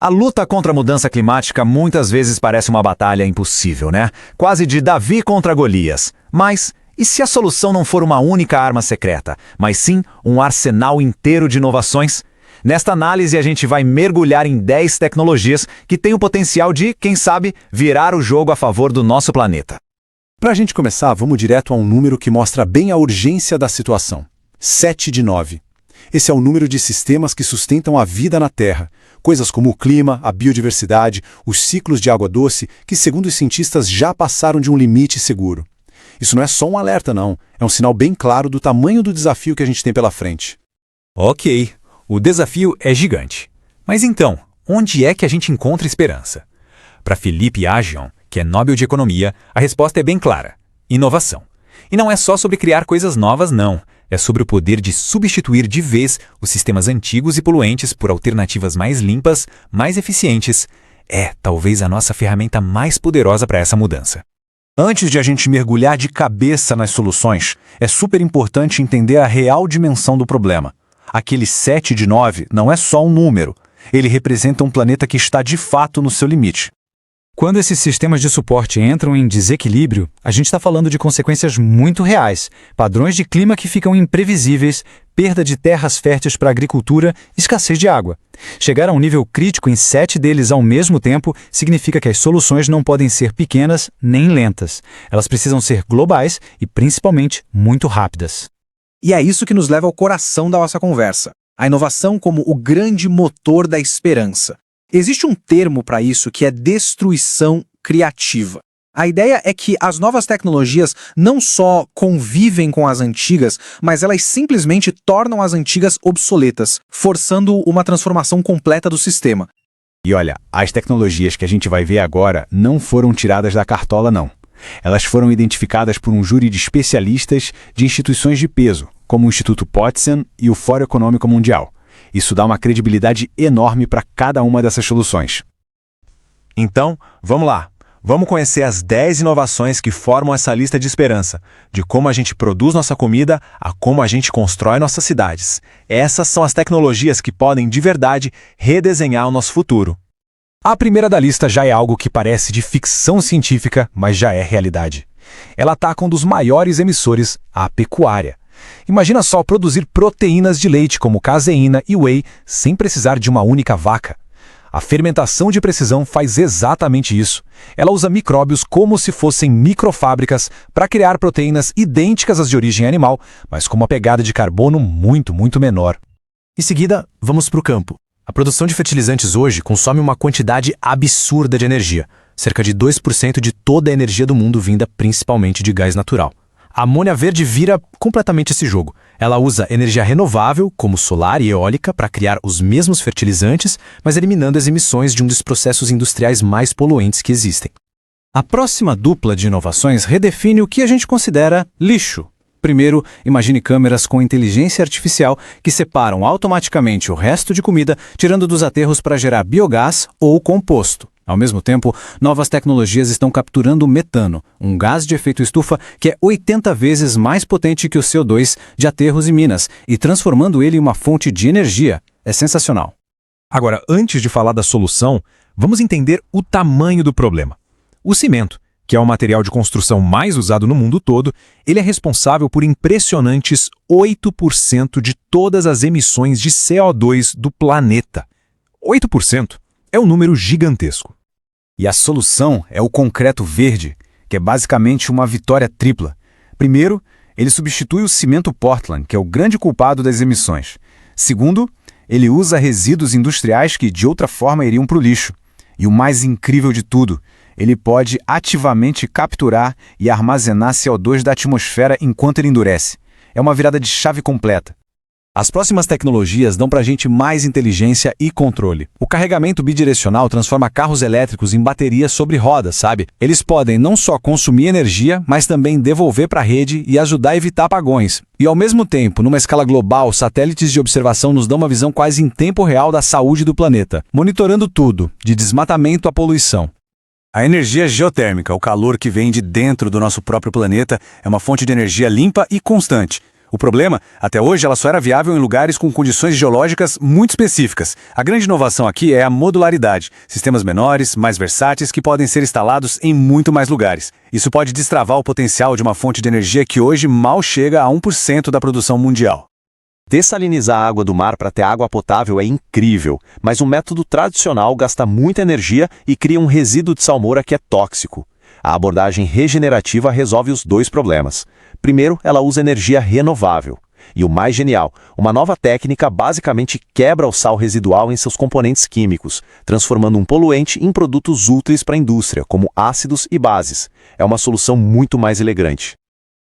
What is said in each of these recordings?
A luta contra a mudança climática muitas vezes parece uma batalha impossível, né? Quase de Davi contra Golias. Mas e se a solução não for uma única arma secreta, mas sim um arsenal inteiro de inovações? Nesta análise a gente vai mergulhar em 10 tecnologias que têm o potencial de, quem sabe, virar o jogo a favor do nosso planeta. Para a gente começar, vamos direto a um número que mostra bem a urgência da situação. 7 de 9. Esse é o número de sistemas que sustentam a vida na Terra. Coisas como o clima, a biodiversidade, os ciclos de água doce, que segundo os cientistas já passaram de um limite seguro. Isso não é só um alerta não, é um sinal bem claro do tamanho do desafio que a gente tem pela frente. Ok, o desafio é gigante. Mas então, onde é que a gente encontra esperança? Para Philippe Aghion, que é Nobel de Economia, a resposta é bem clara: inovação. E não é só sobre criar coisas novas, não. É sobre o poder de substituir de vez os sistemas antigos e poluentes por alternativas mais limpas, mais eficientes. É, talvez, a nossa ferramenta mais poderosa para essa mudança. Antes de a gente mergulhar de cabeça nas soluções, é super importante entender a real dimensão do problema. Aquele 7 de 9 não é só um número. Ele representa um planeta que está de fato no seu limite. Quando esses sistemas de suporte entram em desequilíbrio, a gente está falando de consequências muito reais, padrões de clima que ficam imprevisíveis, perda de terras férteis para a agricultura, escassez de água. Chegar a um nível crítico em 7 deles ao mesmo tempo significa que as soluções não podem ser pequenas nem lentas. Elas precisam ser globais e, principalmente, muito rápidas. E é isso que nos leva ao coração da nossa conversa. A inovação como o grande motor da esperança. Existe um termo para isso que é destruição criativa. A ideia é que as novas tecnologias não só convivem com as antigas, mas elas simplesmente tornam as antigas obsoletas, forçando uma transformação completa do sistema. E olha, as tecnologias que a gente vai ver agora não foram tiradas da cartola, não. Elas foram identificadas por um júri de especialistas de instituições de peso, como o Instituto Potsdam e o Fórum Econômico Mundial. Isso dá uma credibilidade enorme para cada uma dessas soluções. Então, vamos lá. Vamos conhecer as 10 inovações que formam essa lista de esperança, de como a gente produz nossa comida a como a gente constrói nossas cidades. Essas são as tecnologias que podem, de verdade, redesenhar o nosso futuro. A primeira da lista já é algo que parece de ficção científica, mas já é realidade. Ela ataca um dos maiores emissores, a pecuária. Imagina só produzir proteínas de leite como caseína e whey sem precisar de uma única vaca. A fermentação de precisão faz exatamente isso. Ela usa micróbios como se fossem microfábricas para criar proteínas idênticas às de origem animal, mas com uma pegada de carbono muito, muito menor. Em seguida, vamos para o campo. A produção de fertilizantes hoje consome uma quantidade absurda de energia, cerca de 2% de toda a energia do mundo vinda principalmente de gás natural. A amônia verde vira completamente esse jogo. Ela usa energia renovável, como solar e eólica, para criar os mesmos fertilizantes, mas eliminando as emissões de um dos processos industriais mais poluentes que existem. A próxima dupla de inovações redefine o que a gente considera lixo. Primeiro, imagine câmeras com inteligência artificial que separam automaticamente o resto de comida, tirando dos aterros para gerar biogás ou composto. Ao mesmo tempo, novas tecnologias estão capturando o metano, um gás de efeito estufa que é 80 vezes mais potente que o CO2 de aterros e minas, e transformando ele em uma fonte de energia. É sensacional. Agora, antes de falar da solução, vamos entender o tamanho do problema. O cimento, que é o material de construção mais usado no mundo todo, ele é responsável por impressionantes 8% de todas as emissões de CO2 do planeta. 8% é um número gigantesco. E a solução é o concreto verde, que é basicamente uma vitória tripla. Primeiro, ele substitui o cimento Portland, que é o grande culpado das emissões. Segundo, ele usa resíduos industriais que de outra forma iriam para o lixo. E o mais incrível de tudo, ele pode ativamente capturar e armazenar CO2 da atmosfera enquanto ele endurece. É uma virada de chave completa. As próximas tecnologias dão para a gente mais inteligência e controle. O carregamento bidirecional transforma carros elétricos em baterias sobre rodas, sabe? Eles podem não só consumir energia, mas também devolver para a rede e ajudar a evitar apagões. E ao mesmo tempo, numa escala global, satélites de observação nos dão uma visão quase em tempo real da saúde do planeta, monitorando tudo, de desmatamento à poluição. A energia geotérmica, o calor que vem de dentro do nosso próprio planeta, é uma fonte de energia limpa e constante. O problema, até hoje, ela só era viável em lugares com condições geológicas muito específicas. A grande inovação aqui é a modularidade, sistemas menores, mais versáteis, que podem ser instalados em muito mais lugares. Isso pode destravar o potencial de uma fonte de energia que hoje mal chega a 1% da produção mundial. Dessalinizar a água do mar para ter água potável é incrível, mas um método tradicional gasta muita energia e cria um resíduo de salmoura que é tóxico. A abordagem regenerativa resolve os dois problemas. Primeiro, ela usa energia renovável. E o mais genial, uma nova técnica basicamente quebra o sal residual em seus componentes químicos, transformando um poluente em produtos úteis para a indústria, como ácidos e bases. É uma solução muito mais elegante.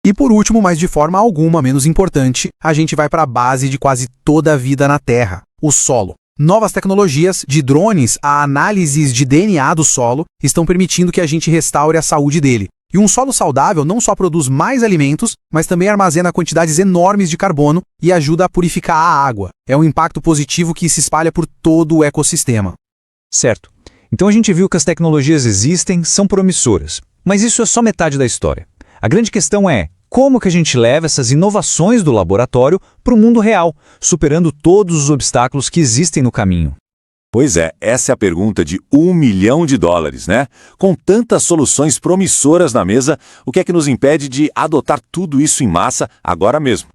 E por último, mas de forma alguma menos importante, a gente vai para a base de quase toda a vida na Terra, o solo. Novas tecnologias, de drones a análises de DNA do solo, estão permitindo que a gente restaure a saúde dele. E um solo saudável não só produz mais alimentos, mas também armazena quantidades enormes de carbono e ajuda a purificar a água. É um impacto positivo que se espalha por todo o ecossistema. Certo. Então a gente viu que as tecnologias existem, são promissoras. Mas isso é só metade da história. A grande questão é como que a gente leva essas inovações do laboratório para o mundo real, superando todos os obstáculos que existem no caminho. Pois é, essa é a pergunta de $1 milhão, né? Com tantas soluções promissoras na mesa, o que é que nos impede de adotar tudo isso em massa agora mesmo?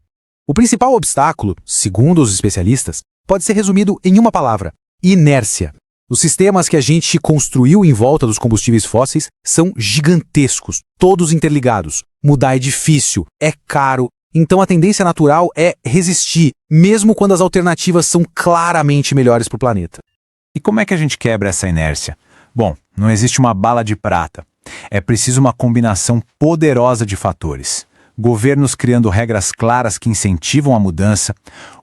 O principal obstáculo, segundo os especialistas, pode ser resumido em uma palavra: inércia. Os sistemas que a gente construiu em volta dos combustíveis fósseis são gigantescos, todos interligados. Mudar é difícil, é caro, então a tendência natural é resistir, mesmo quando as alternativas são claramente melhores para o planeta. E como é que a gente quebra essa inércia? Bom, não existe uma bala de prata. É preciso uma combinação poderosa de fatores. Governos criando regras claras que incentivam a mudança,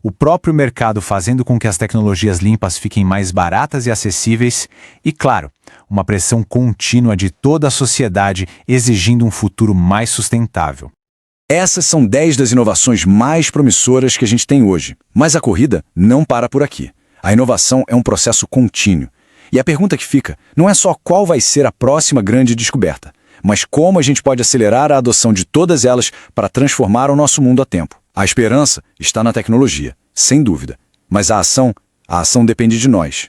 o próprio mercado fazendo com que as tecnologias limpas fiquem mais baratas e acessíveis e, claro, uma pressão contínua de toda a sociedade exigindo um futuro mais sustentável. Essas são 10 das inovações mais promissoras que a gente tem hoje. Mas a corrida não para por aqui. A inovação é um processo contínuo. E a pergunta que fica não é só qual vai ser a próxima grande descoberta, mas como a gente pode acelerar a adoção de todas elas para transformar o nosso mundo a tempo. A esperança está na tecnologia, sem dúvida. Mas a ação depende de nós.